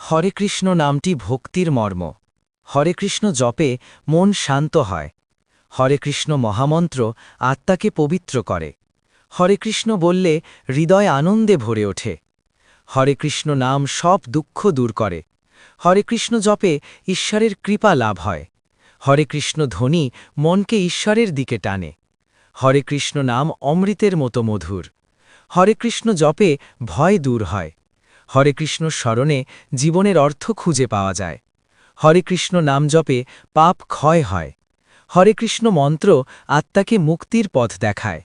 হরে কৃষ্ণ নামটি ভক্তির মর্ম। হরে কৃষ্ণ জপে মন শান্ত হয়। হরে কৃষ্ণ মহামন্ত্র আত্মাকে পবিত্র করে। হরে কৃষ্ণ বললে হৃদয় আনন্দে ভরে ওঠে। হরে কৃষ্ণ নাম সব দুঃখ দূর করে। হরে কৃষ্ণ জপে ঈশ্বরের কৃপা লাভ হয়। হরে কৃষ্ণ ধ্বনি মনকে ঈশ্বরের দিকে টানে। হরে কৃষ্ণ নাম অমৃতের মতো মধুর। হরে কৃষ্ণ জপে ভয় দূর হয়। হরে কৃষ্ণ স্মরণে জীবনের অর্থ খুঁজে পাওয়া যায়। হরে কৃষ্ণ নাম জপে পাপ ক্ষয় হয়। হরে কৃষ্ণ মন্ত্র আত্মাকে মুক্তির পথ দেখায়।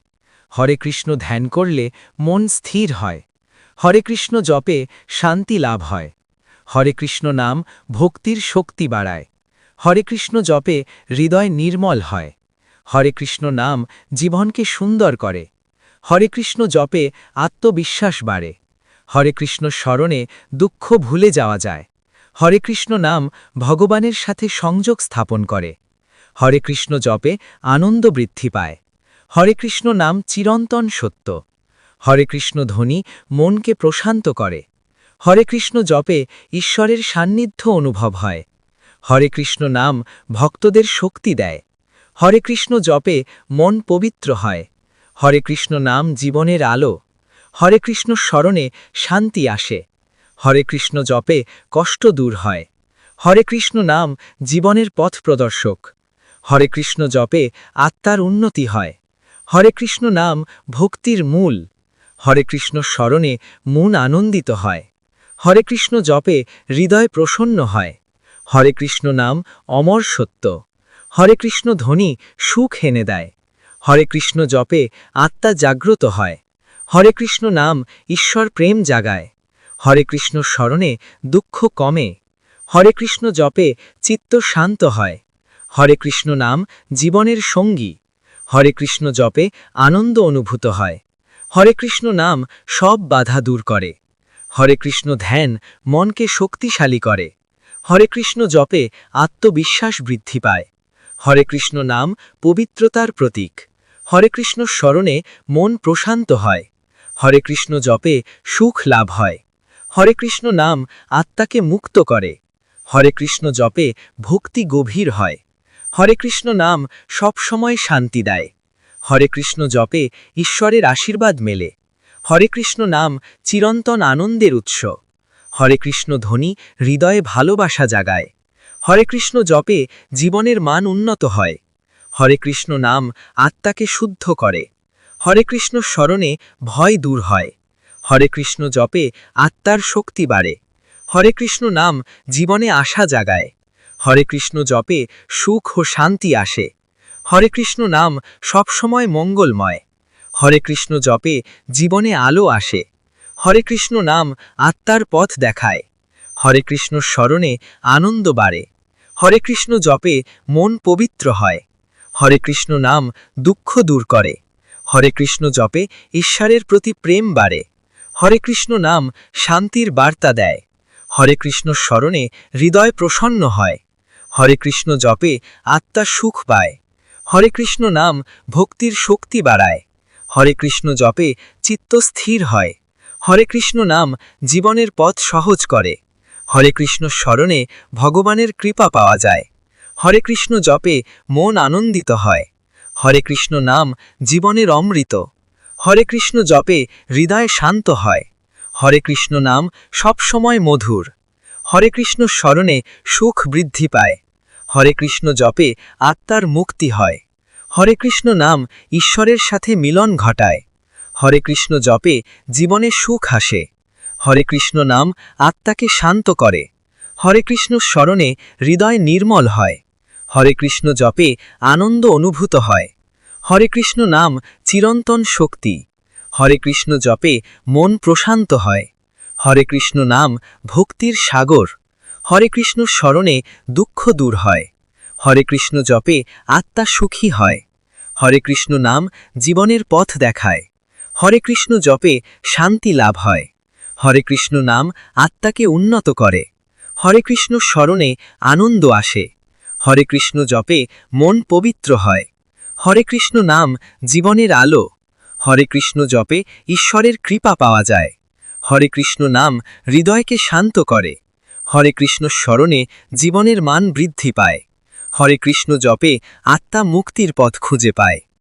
হরে কৃষ্ণ ধ্যান করলে মন স্থির হয়। হরে কৃষ্ণ জপে শান্তি লাভ হয়। হরে কৃষ্ণ নাম ভক্তির শক্তি বাড়ায়। হরে কৃষ্ণ জপে হৃদয় নির্মল হয়। হরে কৃষ্ণ নাম জীবনকে সুন্দর করে। হরে কৃষ্ণ জপে আত্মবিশ্বাস বাড়ে। হরে কৃষ্ণ স্মরণে দুঃখ ভুলে যাওয়া যায়। হরে কৃষ্ণ নাম ভগবানের সাথে সংযোগ স্থাপন করে। হরে কৃষ্ণ জপে আনন্দ বৃদ্ধি পায়। হরে কৃষ্ণ নাম চিরন্তন সত্য। হরে কৃষ্ণ ধ্বনি মনকে প্রশান্ত করে। হরে কৃষ্ণ জপে ঈশ্বরের সান্নিধ্য অনুভব হয়। হরে কৃষ্ণ নাম ভক্তদের শক্তি দেয়। হরে কৃষ্ণ জপে মন পবিত্র হয়। হরে কৃষ্ণ নাম জীবনের আলো। হরে কৃষ্ণ স্মরণে শান্তি আসে। হরে কৃষ্ণ জপে কষ্ট দূর হয়। হরে কৃষ্ণ নাম জীবনের পথ প্রদর্শক। হরে কৃষ্ণ জপে আত্মার উন্নতি হয়। হরে কৃষ্ণ নাম ভক্তির মূল। হরে কৃষ্ণ স্মরণে মন আনন্দিত হয়। হরে কৃষ্ণ জপে হৃদয় প্রসন্ন হয়। হরে কৃষ্ণ নাম অমর সত্য। হরে কৃষ্ণ ধ্বনি সুখ এনে দেয়। হরে কৃষ্ণ জপে আত্মা জাগ্রত হয়। হরে কৃষ্ণ নাম ঈশ্বর প্রেম জাগায়। হরে কৃষ্ণ স্মরণে দুঃখ কমে। হরে কৃষ্ণ জপে চিত্ত শান্ত হয়। হরে কৃষ্ণ নাম জীবনের সঙ্গী। হরে কৃষ্ণ জপে আনন্দ অনুভূত হয়। হরে কৃষ্ণ নাম সব বাধা দূর করে। হরে কৃষ্ণ ধ্যান মনকে শক্তিশালী করে। হরে কৃষ্ণ জপে আত্মবিশ্বাস বৃদ্ধি পায়। হরে কৃষ্ণ নাম পবিত্রতার প্রতীক। হরে কৃষ্ণ স্মরণে মন প্রশান্ত হয়। হরে কৃষ্ণ জপে সুখ লাভ হয়। হরে কৃষ্ণ নাম আত্মাকে মুক্ত করে। হরে কৃষ্ণ জপে ভক্তি গভীর হয়। হরে কৃষ্ণ নাম সবসময় শান্তি দেয়। হরে কৃষ্ণ জপে ঈশ্বরের আশীর্বাদ মেলে। হরে কৃষ্ণ নাম চিরন্তন আনন্দের উৎস। হরে কৃষ্ণ ধ্বনি হৃদয়ে ভালোবাসা জাগায়। হরে কৃষ্ণ জপে জীবনের মান উন্নত হয়। হরে কৃষ্ণ নাম আত্মাকে শুদ্ধ করে। হরে কৃষ্ণ স্মরণে ভয় দূর হয়। হরে কৃষ্ণ জপে আত্মার শক্তি বাড়ে। হরে কৃষ্ণ নাম জীবনে আশা জাগায়। হরে কৃষ্ণ জপে সুখ ও শান্তি আসে। হরে কৃষ্ণ নাম সবসময় মঙ্গলময়। হরে কৃষ্ণ জপে জীবনে আলো আসে। হরে কৃষ্ণ নাম আত্মার পথ দেখায়। হরে কৃষ্ণ স্মরণে আনন্দ বাড়ে। হরে কৃষ্ণ জপে মন পবিত্র হয়। হরে কৃষ্ণ নাম দুঃখ দূর করে। হরে কৃষ্ণ জপে ঈশ্বরের প্রতি প্রেম বাড়ে। হরে কৃষ্ণ নাম শান্তির বার্তা দেয়। হরে কৃষ্ণ স্মরণে হৃদয় প্রসন্ন হয়। হরে কৃষ্ণ জপে আত্মা সুখ পায়। হরে কৃষ্ণ নাম ভক্তির শক্তি বাড়ায়। হরে কৃষ্ণ জপে চিত্ত স্থির হয়। হরে কৃষ্ণ নাম জীবনের পথ সহজ করে। হরে কৃষ্ণ স্মরণে ভগবানের কৃপা পাওয়া যায়। হরে কৃষ্ণ জপে মন আনন্দিত হয়। হরে কৃষ্ণ নাম জীবনের অমৃত। হরে কৃষ্ণ জপে হৃদয় শান্ত হয়। হরে কৃষ্ণ নাম সবসময় মধুর। হরে কৃষ্ণ স্মরণে সুখ বৃদ্ধি পায়। হরে কৃষ্ণ জপে আত্মার মুক্তি হয়। হরে কৃষ্ণ নাম ঈশ্বরের সাথে মিলন ঘটায়। হরে কৃষ্ণ জপে জীবনে সুখ আসে। হরে কৃষ্ণ নাম আত্মাকে শান্ত করে। হরে কৃষ্ণ স্মরণে হৃদয় নির্মল হয়। হরে কৃষ্ণ জপে আনন্দ অনুভূত হয়। হরে কৃষ্ণ নাম চিরন্তন শক্তি। হরে কৃষ্ণ জপে মন প্রশান্ত হয়। হরে কৃষ্ণ নাম ভক্তির সাগর। হরে কৃষ্ণ স্মরণে দুঃখ দূর হয়। হরে কৃষ্ণ জপে আত্মা সুখী হয়। হরে কৃষ্ণ নাম জীবনের পথ দেখায়। হরে কৃষ্ণ জপে শান্তি লাভ হয়। হরে কৃষ্ণ নাম আত্মাকে উন্নত করে। হরে কৃষ্ণ স্মরণে আনন্দ আসে। হরে কৃষ্ণ জপে মন পবিত্র হয়। হরে কৃষ্ণ নাম জীবনের আলো। হরে কৃষ্ণ জপে ঈশ্বরের কৃপা পাওয়া যায়। হরে কৃষ্ণ নাম হৃদয়কে শান্ত করে। হরে কৃষ্ণ স্মরণে জীবনের মান বৃদ্ধি পায়। হরে কৃষ্ণ জপে আত্মা মুক্তির পথ খুঁজে পায়।